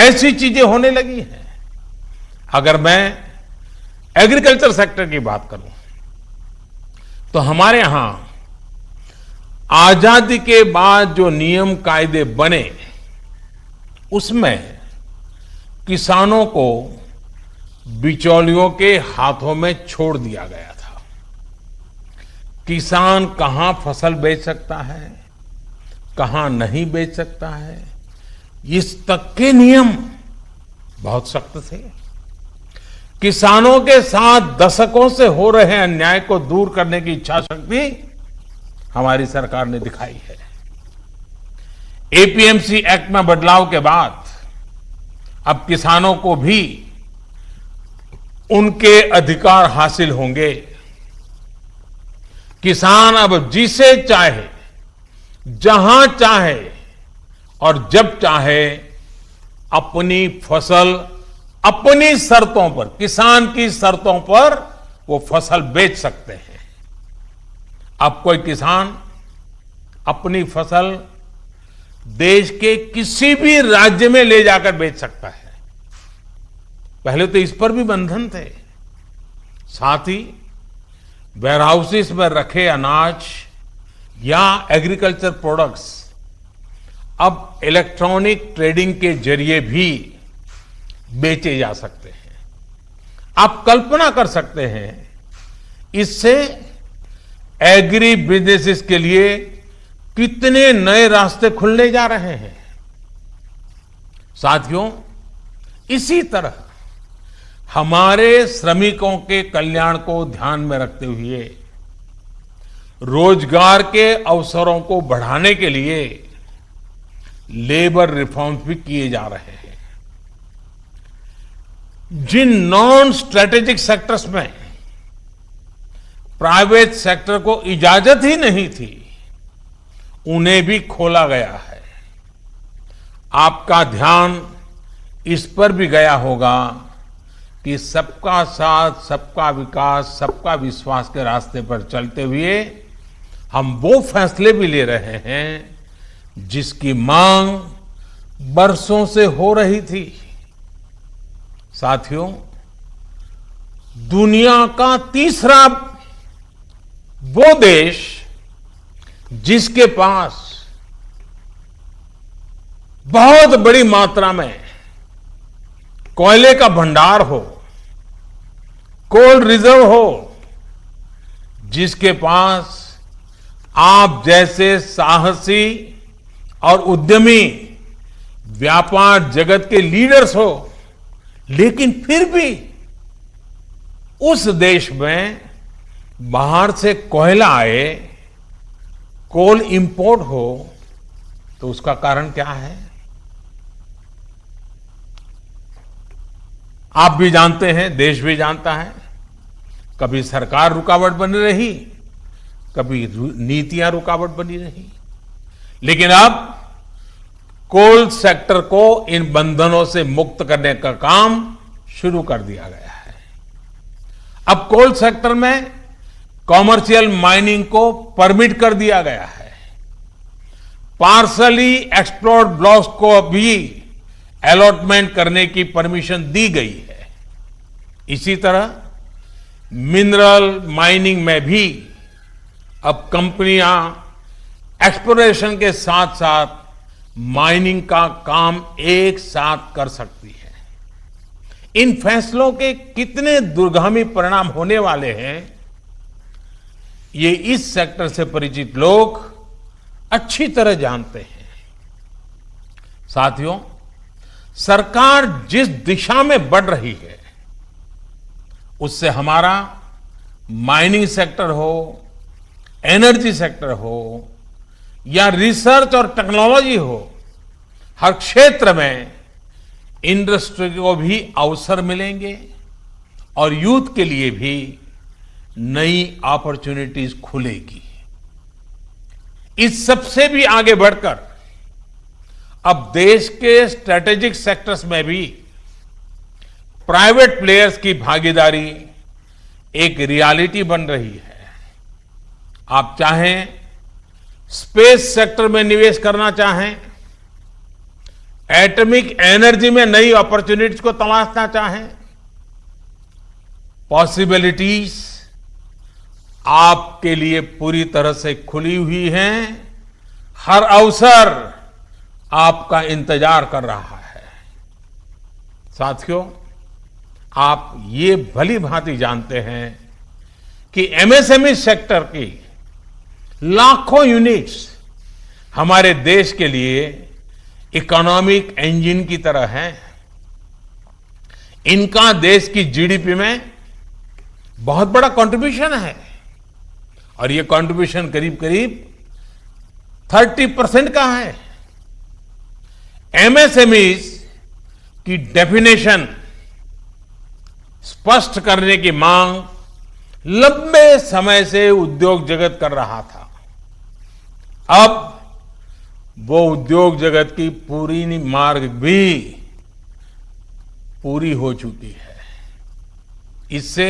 ऐसी चीजें होने लगी हैं। अगर मैं एग्रीकल्चर सेक्टर की बात करूं तो हमारे यहां आजादी के बाद जो नियम कायदे बने उसमें किसानों को बिचौलियों के हाथों में छोड़ दिया गया था। किसान कहां फसल बेच सकता है, कहां नहीं बेच सकता है, इस तक के नियम बहुत सख्त थे। किसानों के साथ दशकों से हो रहे अन्याय को दूर करने की इच्छा शक्ति हमारी सरकार ने दिखाई है। एपीएमसी एक्ट में बदलाव के बाद अब किसानों को भी उनके अधिकार हासिल होंगे। किसान अब जिसे चाहे, जहां चाहे और जब चाहे अपनी फसल अपनी शर्तों पर, किसान की शर्तों पर वो फसल बेच सकते हैं। अब कोई किसान अपनी फसल देश के किसी भी राज्य में ले जाकर बेच सकता है। पहले तो इस पर भी बंधन थे। साथ ही वेयरहाउसेस में रखे अनाज या एग्रीकल्चर प्रोडक्ट्स अब इलेक्ट्रॉनिक ट्रेडिंग के जरिए भी बेचे जा सकते हैं। आप कल्पना कर सकते हैं इससे एग्री बिजनेसेस के लिए कितने नए रास्ते खुलने जा रहे हैं। साथियों, इसी तरह हमारे श्रमिकों के कल्याण को ध्यान में रखते हुए रोजगार के अवसरों को बढ़ाने के लिए लेबर रिफॉर्म्स भी किए जा रहे हैं। जिन नॉन स्ट्रेटेजिक सेक्टर्स में प्राइवेट सेक्टर को इजाजत ही नहीं थी, उन्हें भी खोला गया है। आपका ध्यान इस पर भी गया होगा कि सबका साथ, सबका विकास, सबका विश्वास के रास्ते पर चलते हुए हम वो फैसले भी ले रहे हैं जिसकी मांग बरसों से हो रही थी। साथियों, दुनिया का तीसरा वो देश जिसके पास बहुत बड़ी मात्रा में कोयले का भंडार हो, कोल रिजर्व हो, जिसके पास आप जैसे साहसी और उद्यमी व्यापार जगत के लीडर्स हो, लेकिन फिर भी उस देश में बाहर से कोयला आए, कोल इंपोर्ट हो, तो उसका कारण क्या है? आप भी जानते हैं, देश भी जानता है। कभी सरकार रुकावट बनी रही, कभी नीतियां रुकावट बनी रही, लेकिन अब कोल सेक्टर को इन बंधनों से मुक्त करने का काम शुरू कर दिया गया है। अब कोल सेक्टर में कॉमर्शियल माइनिंग को परमिट कर दिया गया है। पार्सली एक्सप्लोर्ड ब्लॉक्स को भी अलॉटमेंट करने की परमिशन दी गई है। इसी तरह मिनरल माइनिंग में भी अब कंपनियां एक्सप्लोरेशन के साथ साथ माइनिंग का काम एक साथ कर सकती है। इन फैसलों के कितने दूरगामी परिणाम होने वाले हैं, ये इस सेक्टर से परिचित लोग अच्छी तरह जानते हैं। साथियों, सरकार जिस दिशा में बढ़ रही है, उससे हमारा माइनिंग सेक्टर हो, एनर्जी सेक्टर हो या रिसर्च और टेक्नोलॉजी हो, हर क्षेत्र में इंडस्ट्री को भी अवसर मिलेंगे और यूथ के लिए भी नई अपॉर्चुनिटीज खुलेगी। इस सबसे भी आगे बढ़कर अब देश के स्ट्रेटेजिक सेक्टर्स में भी प्राइवेट प्लेयर्स की भागीदारी एक रियलिटी बन रही है। आप चाहें स्पेस सेक्टर में निवेश करना चाहें, एटॉमिक एनर्जी में नई अपॉर्चुनिटीज को तलाशना चाहें, पॉसिबिलिटीज आपके लिए पूरी तरह से खुली हुई हैं। हर अवसर आपका इंतजार कर रहा है। साथियों, आप ये भली भांति जानते हैं कि एमएसएमई सेक्टर की लाखों यूनिट्स हमारे देश के लिए इकोनॉमिक इंजन की तरह हैं। इनका देश की जीडीपी में बहुत बड़ा कंट्रीब्यूशन है और ये कंट्रीब्यूशन करीब करीब 30% का है। एमएसएमईज की डेफिनेशन स्पष्ट करने की मांग लंबे समय से उद्योग जगत कर रहा था। अब वो उद्योग जगत की पूरी मार्ग भी पूरी हो चुकी है। इससे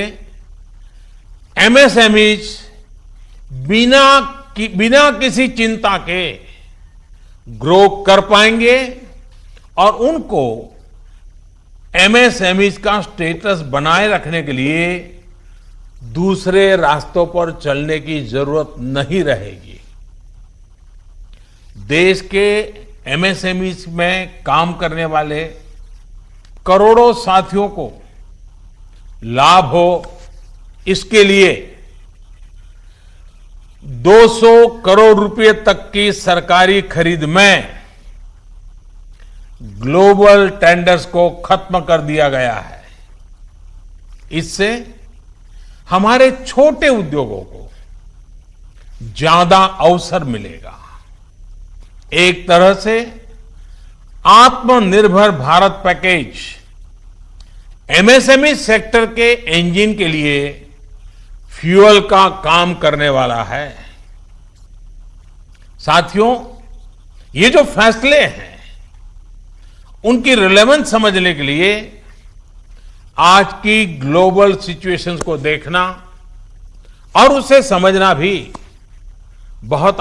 एमएसएमईज बिना किसी चिंता के ग्रो कर पाएंगे और उनको एमएसएमईज का स्टेटस बनाए रखने के लिए दूसरे रास्तों पर चलने की जरूरत नहीं रहेगी। देश के एमएसएमईज में काम करने वाले करोड़ों साथियों को लाभ हो, इसके लिए 200 करोड़ रुपए तक की सरकारी खरीद में ग्लोबल टेंडर्स को खत्म कर दिया गया है। इससे हमारे छोटे उद्योगों को ज्यादा अवसर मिलेगा। एक तरह से आत्मनिर्भर भारत पैकेज एमएसएमई सेक्टर के इंजन के लिए फ्यूल का काम करने वाला है। साथियों, ये जो फैसले हैं उनकी रिलेवेंस समझने के लिए आज की ग्लोबल सिचुएशंस को देखना और उसे समझना भी बहुत